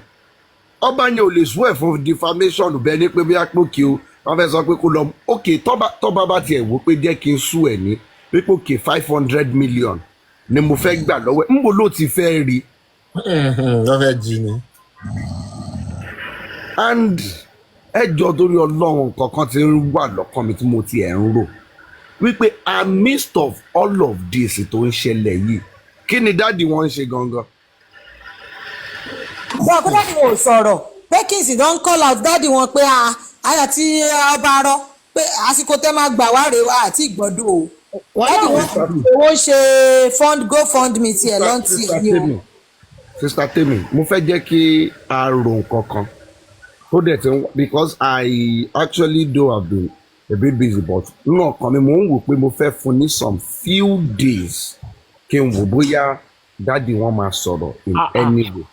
[SPEAKER 7] ọba yẹn ò lè sún ẹ̀ fún defamation bẹ́ẹ̀ ni pé bí a pò kí o wọ́n fẹ́ sọ pé kó lọ ok tọ́ba bá tiẹ̀ wò pé jẹ́ kí n sún ẹ̀ ní pípò kè 500 million ni mo fẹ́ gbà lọ́wọ́ ẹ̀ ńbo ló ti fẹ́ rí.
[SPEAKER 6] Wọ́n fẹ́ jí ni.
[SPEAKER 7] And ẹjọ́ torí ọlọ́run kankan ti ń wà lọ́kàn mi tí mo ti ẹ̀ ń rò wípé amidst of all of this tó ń ṣẹlẹ̀ yìí kí ni dáàdi wọn ń ṣe gangan.
[SPEAKER 8] Bọ́ọ̀ kó dáàdi wọn ò sọ̀rọ̀ pé Kingsley don call out dáàdi wọn pé àyà tí ọba rọ pé àsìkò tẹ́ máa gbà wá rèé wá àti ìgbọ́dọ̀ o. Dáàdi wọn owó ṣe GoFundMe tiẹ̀ lọ́ntì ẹ̀yìn o.
[SPEAKER 7] Sister Temi mo fẹ́ jẹ́ kí a rò nǹkan kan tó dẹ̀ ti ń because I actually do have been a bit busy but nínú ọkàn mi mo ń wò pé mo fẹ́ fún ní some few days kí n wò bóyá dáàdi wọn máa sọ̀rọ̀ in any way.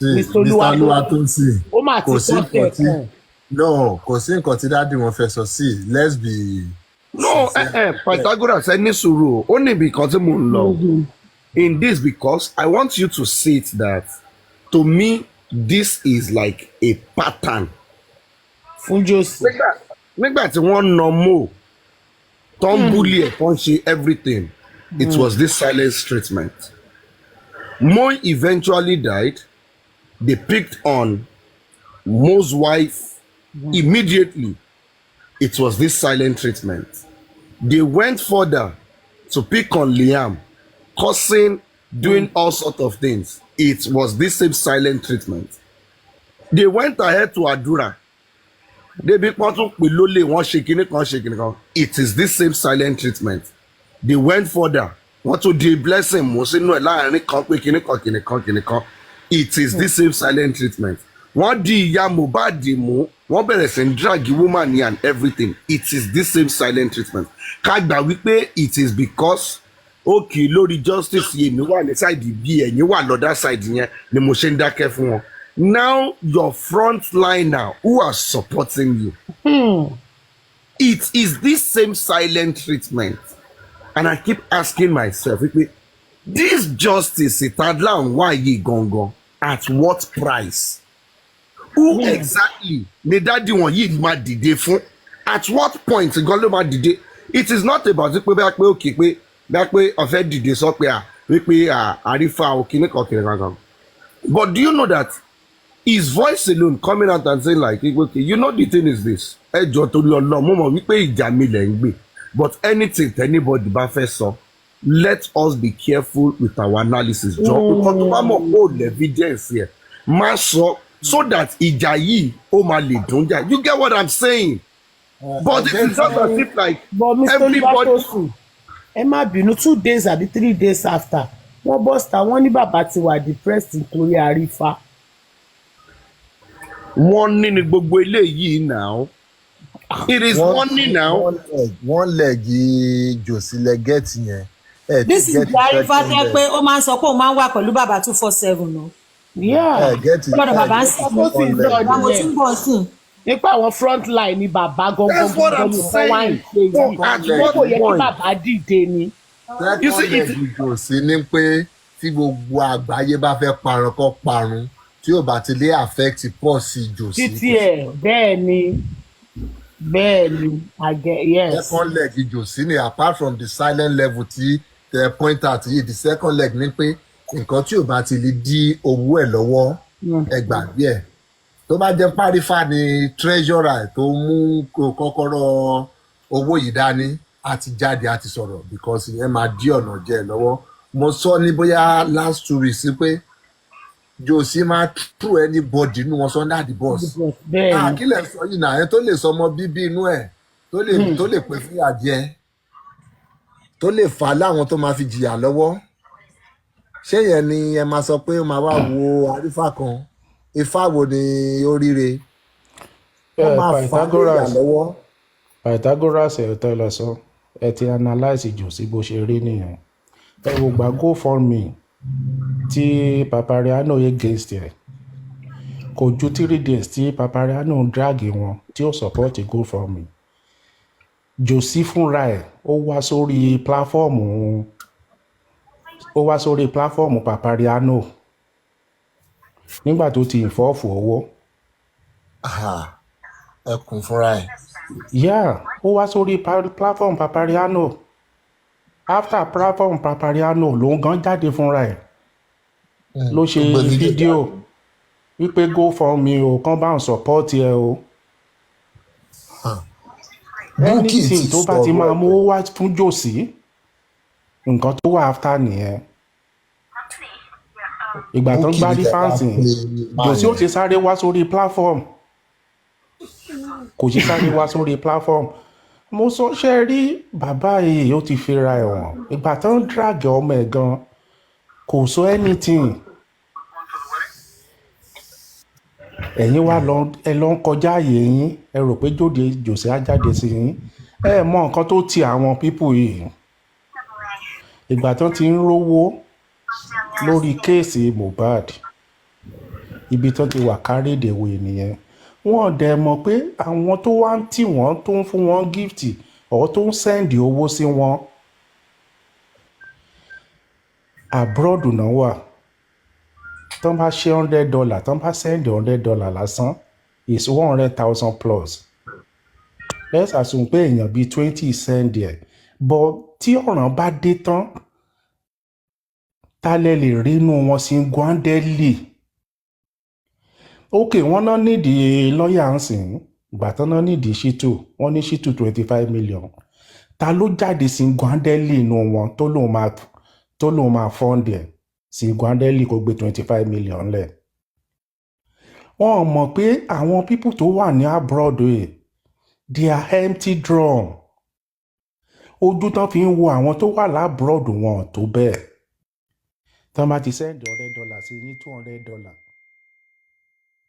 [SPEAKER 6] Mr. Oluwatosin
[SPEAKER 9] ó mà ti sọ tẹ̀
[SPEAKER 6] no kò sí nǹkan tí dáàdi wọn fẹ́ sọ sí let's be.
[SPEAKER 7] No, Pythagoras ẹ ní sùúrù ó ní ibì kan tí mo ń lọ in this because I want you to see it that to me this is like a pattern.
[SPEAKER 9] fún Josie.
[SPEAKER 7] Nígbà tí wọ́n nà Mo tó ń bully ẹ̀ tó ń ṣe everything it was this silence treatment. Mo eventually died. They picked on Mo's wife immediately. It was this silent treatment. They went further to pick on Liam, cussing, doing all sorts of things. It was this same silent treatment. They went ahead to Adura. They be one shaking it. It is this same silent treatment. They went further. Want to de bless him. It is this same silent treatment. One di ìyá Mohbad mú wọ́n bẹ̀rẹ̀ sí ń drag woman ni and everything. It is this same silent treatment. Ká gbà wípé it is because okay lórí justice yèmí wà ní side bí ẹ̀yin wà lọ́dà side yẹn ni mo ṣe ń dákẹ́ fún wọn. Now your frontliner who are supporting you. It is this same silent treatment. And I keep asking myself wípé this justice ìtàdá ń wáyé gangan at what price? Who exactly ni dáàdi wọn yìí máa dìde fún? At what point gan ló máa dìde? It is not about pé bá pé òkè pé bá pé ọ̀fẹ́ dìde sọ pé wípé Arifa òkìní kan kìnìún kankan. But do you know that his voice alone coming out and saying like okay you know the thing is this ẹ jọ torí Ọlọ́run mo mọ̀ wípé ìjà mi lẹ ń gbé but anything anybody bá fẹ́ sọ let us be careful with our analysis jọ because tó bá mọ̀ pé ò lè evidence yẹ má sọ so that ìjà yìí ó máa lè dùn jà you get what I'm saying but it's just as if like
[SPEAKER 9] but Mr.
[SPEAKER 7] everybody.
[SPEAKER 9] Olúwatósìn ẹ má bínú 2 days àbí 3 days after wọ́n bọ́sítà wọ́n ní bàbá ti wà depressed nítorí àrífà.
[SPEAKER 7] wọ́n ní ní gbogbo eléyìí now it is warning now.
[SPEAKER 6] one leg jòsílẹ̀ gẹ́ẹ̀tì yẹn.
[SPEAKER 8] this is the Arifa tẹ́ pé ó máa ń sọ pé òun máa ń wà pẹ̀lú bàbá 247 no.
[SPEAKER 9] Gbọ́dọ̀ bàbá ń sọ fún sí ìjọ
[SPEAKER 8] àwọn tí ń bọ̀ sí.
[SPEAKER 9] nípa àwọn front line ni bàbá gangan
[SPEAKER 7] That's what I'm saying.
[SPEAKER 9] kò yẹ kí bàbá dìde ni.
[SPEAKER 6] you see it jòsí ní pé tí gbogbo àgbáyé bá fẹ́ parun kó parun tí ò bá ti lè affect pọ̀ sí jòsí.
[SPEAKER 9] títí ẹ̀ bẹ́ẹ̀ ni yes.
[SPEAKER 6] second leg jòsí ni apart from the silent level tí the point out yìí the second leg ní pé nǹkan tí ò bá ti lè dí owó ẹ̀ lọ́wọ́ ẹ gbàgbé ẹ̀ tó bá jẹ́ párífà ni treasurer tó mú kọ́kọ́rọ́ owó yìí dání àti jáde àti sọ̀rọ̀ because ìyẹn máa dí ọ̀nà jẹ́ ẹ̀ lọ́wọ́ mo sọ ní bóyá last 2 weeks pé jòsí máa throw anybody nínú wọn sunday the boss kí lè sọ yìí náà ẹ tó lè sọ ọmọ bíbí inú ẹ̀ tó lè pè fún àjẹ tó lè fà á láwọn tó máa fi jìyà lọ́wọ́ ṣé yẹn ni ẹ máa sọ pé ó máa wá wo àrífà kan ifá wo ni ó ríre ó máa fà á jìyà lọ́wọ́.
[SPEAKER 5] Pythagoras ẹ̀ tẹ́ lọ sọ ẹ ti analyse jòsí bó ṣe rí nìyẹn ẹ wò gbà GoFundMe tí Papariano against ẹ kò ju 3 days tí Papariano drag wọn tí ó support GoFundMe jòsí fúnra ẹ̀ ó wá sórí pláfọ́ọ̀mù Papariano nígbà tó ti ìfọ́ọ̀fù owó.
[SPEAKER 6] ẹkùn fúnra ẹ̀.
[SPEAKER 5] ó wá sórí pláfọ́ọ̀mù Papariano after platform Papariano ló ń gan jáde fúnra ẹ̀ ló ṣe fídíò wípé GoFundMe o kàn bá ń support ẹ o anything tó bá ti máa mú wá fún jòsí nǹkan tó wà after nìyẹn ìgbà tó ń gbá rí fáǹsì jòsí ó ti sáré wá sórí platform kò sí sáré wá sórí platform mo sọ ṣe rí bàbá yìí ó ti fira ẹ̀wọ̀n ìgbà tó ń drag ọmọ ẹ̀ gan kò sọ anything ẹ̀yin wá ẹ lọ ń kọjá ààyè yín ẹ rò pé jòsí á jáde sí yín ẹ mọ nǹkan tó ti àwọn pípù yìí ìgbà tó ti ń rówó lórí kéèsì Mohbad ibi tó ti wà carried away nìyẹn wọ́n dẹ̀ mọ̀ pé àwọn tó wá ń tì wọ́n tó ń fún wọn gift ọ̀ tó ń sẹ́ndì owó sí wọn abroad náà wà tán bá ṣe $100 tán bá sẹ́ndì $100 lásán is 100,000 plus let's assume pé èèyàn bíi 20 sẹ́ndì ẹ̀ but tí ọ̀ràn bá dé tán tálẹ̀ lè rí inú wọn sí gwandeli ok wọ́n náà nídìí lọ́ọ̀yà ń sìn ìgbà tán náà nídìí ṣítù wọ́n ní ṣítù 25 million ta ló jáde sí gwandeli inú wọn tó lóun máa fọ́ǹdì ẹ̀ sí gwandeli kó gbé 25 million lẹ̀ wọ́n mọ̀ pé àwọn pípù tó wà ní abroad ẹ̀ they are empty drum ojú tán fi ń wo àwọn tó wà lábroad wọn tó bẹ́ẹ̀ tán bá ti sẹ́ndì $100 sí yín $200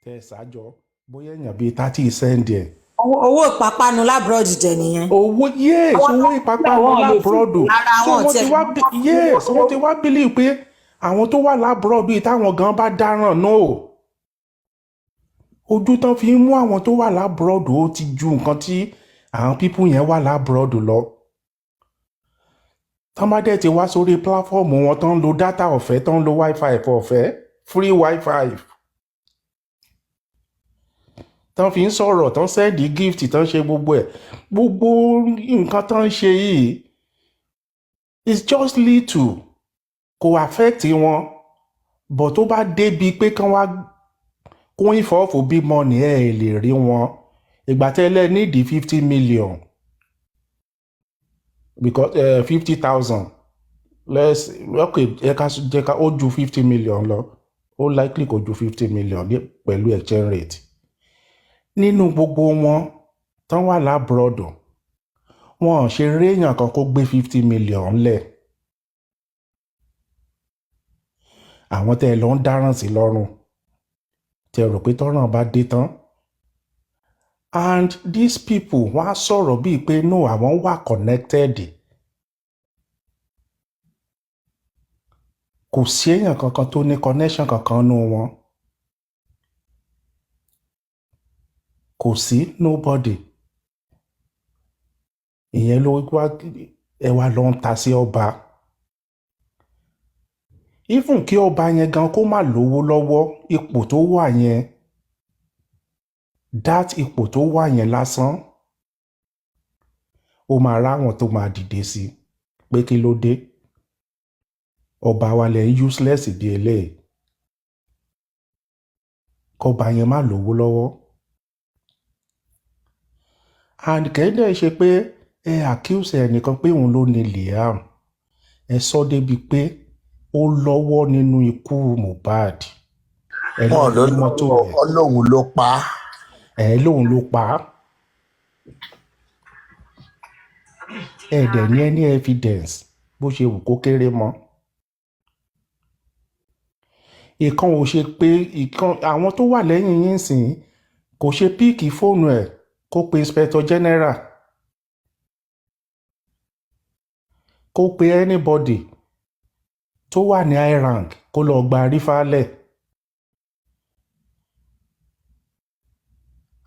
[SPEAKER 5] tẹ ṣáájọ bóyá èèyàn bíi 30 sẹ́ndì ẹ̀.
[SPEAKER 8] owó ìpápánu lábúròdì jẹ nìyẹn.
[SPEAKER 5] owó ìpápánu lábúròdù so wọ́n ti wá bílíì pé àwọn tó wà lábúròdù yìí táwọn gan bá dáràn náà ojú tán fi ń mú àwọn tó wà lábúròdù ó ti ju nǹkan tí àwọn pípù yẹn wà lábúròdù lọ. tán bá dẹ̀ ti wá sórí pláfọ́ọ̀mù wọn tán ń lo dátà ọ̀fẹ́ tán ń lo wifi ọ̀fẹ́ free wifi tán fi ń sọ̀rọ̀ tán sẹ́ẹ̀dì gift tán ṣe gbogbo ẹ̀ gbogbo nǹkan tán ń ṣe yìí it's just little kò affect wọn but tó bá débi pé kán wá Queen for big money ẹ̀ lè rí wọn ìgbà tẹ́lẹ̀ nídìí 50 million because 50,000 let's okay jẹ́ ká ó ju 50 million lọ ó likely kò ju 50 million pẹ̀lú exchange rate nínú gbogbo wọn tán wà lábúrọ̀dù wọn ò ṣe réèyàn kan kó gbé 50 million lẹ̀ àwọn tẹ́ ẹ lọ ń dáràn sí lọ́rùn tẹ́ ẹ rò pé tọ́ràn bá dé tán and these people wọ́n á sọ̀rọ̀ bíi pé no àwọn wà connected kò sí èèyàn kankan tó ní connection kankan nù wọn kò sí nobody ìyẹn ló wá ẹ wá lọ ń ta sí ọba even kí ọba yẹn gan kó má lówó lọ́wọ́ ipò tó wà yẹn that ipò tó wà yẹn lásán ó máa ráwọn tó máa dìde sí pé kí ló dé ọba wa lẹ useless di eléyìí kọba yẹn má lówó lọ́wọ́ and kẹ́ndẹ̀ ṣe pé ẹ accuse ẹnìkan pé òun ló ní Liam ẹ sọ débi pé ó lọ́wọ́ nínú ikú Mohbad ẹ lóun mọ́tò rẹ̀
[SPEAKER 6] Ọlọ́run ló pa á.
[SPEAKER 5] ẹ lóun ló pa á ẹ dẹ̀ ní any evidence bó ṣe wù kó kéré mọ́ ìkan ò ṣe pé ìkan àwọn tó wà lẹ́yìn yín sìn kò ṣe píìkì fóònù ẹ̀ kó pe inspector general kó pe anybody tó wà ní high rank kó lọ gba rífálẹ̀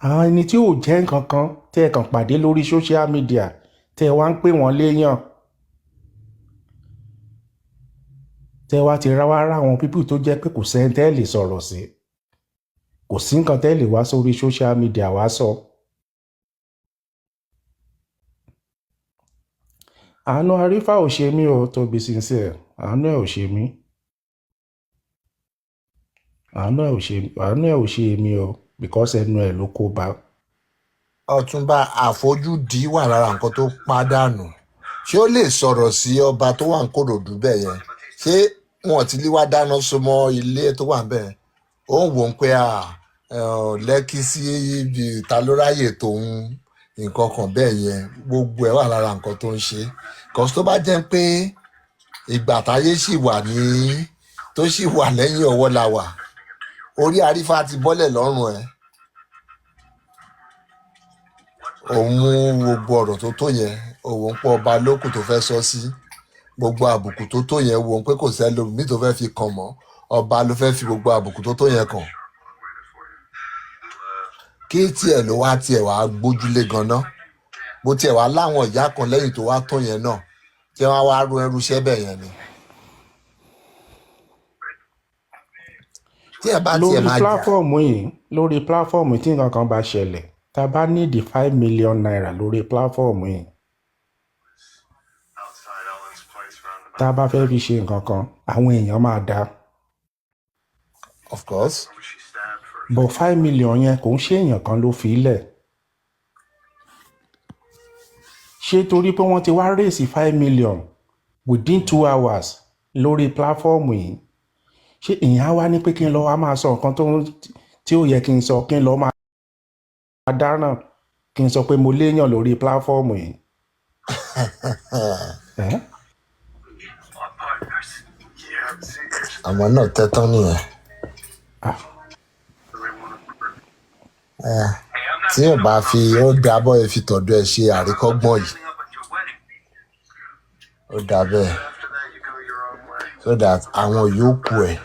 [SPEAKER 5] àwọn ẹni tí ò jẹ́ nǹkan kan tẹ́ ẹ kàn pàdé lórí social media tẹ́ ẹ wá ń pè wọ́n léèyàn tẹ́ wá ti ra àwọn people tó jẹ́ pé kò sẹ́ni tẹ́ lè sọ̀rọ̀ sí kò sí nǹkan tẹ́ lè wá sórí social media wá sọ. àánú arífà ò ṣe mí o to be sincere àánú ẹ̀ ò ṣe mí àánú ẹ̀ ò ṣe mí o because ẹnu ẹ̀ ló kó bá.
[SPEAKER 6] Ọ̀túnba àfojúdi wà lára nǹkan tó pàdánù ṣé ó lè sọ̀rọ̀ sí ọba tó wà ń Kòròdú bẹ́ẹ̀ yẹn ṣé wọn ti lè wá dáná súnmọ́ ilé tó wà bẹ́ẹ̀ ó ń wò ó pé Lẹ́kì sí ibi ìta ló ráyè tòun nǹkan kan bẹ́ẹ̀ yẹn gbogbo ẹ̀ wà lára nǹkan tó ń ṣe kọ́sí tó bá jẹ́ pé ìgbà táyé sì wà ní tó sì wà lẹ́yìn ọwọ́ la wà orí arífà ti bọ́lẹ̀ lọ́rùn ẹ̀ òun mú gbogbo ọ̀rọ̀ tó tó yẹn òun pọ̀ ọba lókù tó fẹ́ sọ sí gbogbo àbùkù tó tó yẹn wo pé kò sẹ́lòmíì tó fẹ́ fi kàn mọ́ ọba ló fẹ́ fi gbogbo àbùkù tó tó yẹn kàn kí tiẹ̀ ló wá tiẹ̀ wá gbójúlé ganan bó tiẹ̀ wá láwọn ìyá kan lẹ́yìn tó wá tó yẹn náà tí wọ́n wá rú ẹrú iṣẹ́ bẹ̀ yẹn ni. tí ẹ bá tiẹ̀ máa jà
[SPEAKER 5] lórí pláfọ́ọ̀mù tí nǹkan kan bá ṣẹlẹ̀ tá a bá nídìí 5 million naira lórí pláfọ́ọ̀mù yìí tá a bá fẹ́ fi ṣe nǹkan kan àwọn èèyàn máa dá.
[SPEAKER 6] of course.
[SPEAKER 5] but 5 million yẹn kò ń ṣe èèyàn kan ló fi lẹ̀ ṣé torí pé wọ́n ti wá rèsì 5 million within 2 hours lórí pláfọ́ọ̀mù yìí ṣé ìyẹn á wá ní pé kí n lọ wá máa sọ nǹkan tí ó yẹ kí n sọ kí n lọ máa dáràn kí n sọ pé mo léèyàn lórí pláfọ́ọ̀mù yìí.
[SPEAKER 6] àwọn náà tẹ́tán nìyẹn. tí ò bá fi ó dábọ̀ ẹ fi tọ̀dọ̀ ẹ ṣe àríkọ́gbọ́n yìí ó dà bẹ́ẹ̀ so that àwọn yòókù ẹ̀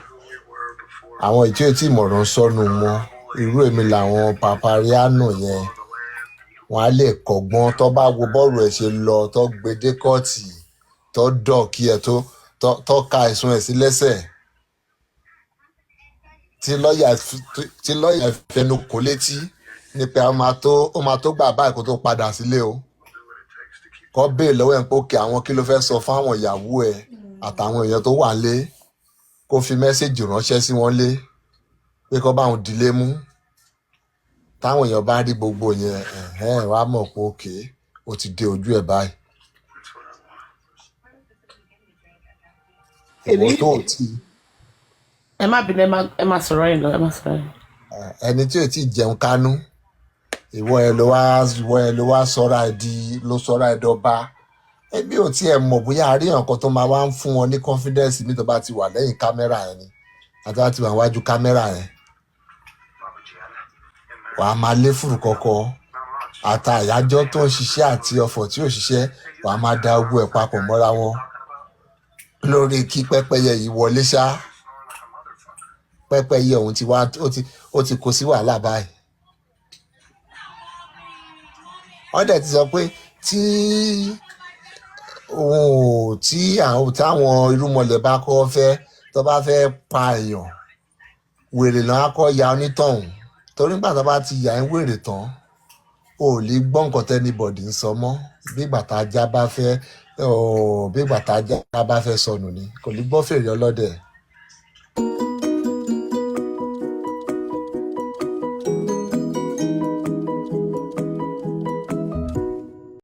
[SPEAKER 6] àwọn ìtí ò tí mọ̀ràn sọnù mọ́ irú èmi làwọn Papariano yẹn wọn á lè kọ́gbọ́n tó bá wo bọ́ọ̀lù ẹ̀ ṣe lọ tó gbé dé kọ́ọ̀tì tó dọ̀kí ẹ̀ tó ka ẹ̀sùn ẹ̀ sí lẹ́sẹ̀ tí lọ́ọ̀yà fẹnu kò létí ní pé ó máa tó gbà báyìí kó tó padà sílé o kọ́ bẹ́ẹ̀ lọ́wọ́ ẹ̀ ń pòkè àwọn kí ló fẹ́ sọ fáwọn ìyàwó ẹ̀ àtàwọn èèyàn tó wà lé kó fi mẹ́sẹ̀jì ránṣẹ́ sí wọn lé pé kó bá òun dilé mú táwọn èèyàn bá rí gbogbo yẹn wàá mọ̀ pé òkè ó ti dé ojú ẹ̀ báyìí. ìwọ tó ò tí
[SPEAKER 9] ẹ má bínú ẹ má sọ̀rọ̀ yìí lọ ẹ má sọ̀rọ̀ yìí.
[SPEAKER 6] ẹni tí ò tí ì jẹun kánú ìwọ ẹ ló wá sọ́ra ẹ dọba. Ẹbí ò tiẹ̀ mọ̀ bóyá àríyàn kan tó máa wá ń fún wọn ní confidence mi tó bá ti wà lẹ́yìn kámẹ́rà yẹn ni àti wá ti wà wájú kámẹ́rà yẹn. Wàá máa lé fùrù kọ́kọ́ àti àyájọ́ tó ń ṣiṣẹ́ àti ọ̀fọ̀ tí ò ṣiṣẹ́ wàá máa da ogun ẹ̀ papọ̀ mọ́ra wọn lórí kí pẹ́pẹ́yẹ yìí wọlé ṣá. Pẹ́pẹ́yẹ òun ó ti kó sí wàhálà báyìí. Wọ́n dẹ̀ ti sọ pé táwọn irúnmọlẹ̀ bá kọ́ fẹ́ tó bá fẹ́ pa èèyàn wèrè náà á kọ́ ya onítọ̀hún torí nígbà tó bá ti yà ń wèrè tán ò lè gbọ́ nǹkan tẹ́nibọ̀dì ń sọ mọ́ bí gbàtà ajá bá fẹ́ sọnù ni kò lè gbọ́ fèrè ọlọ́dẹ.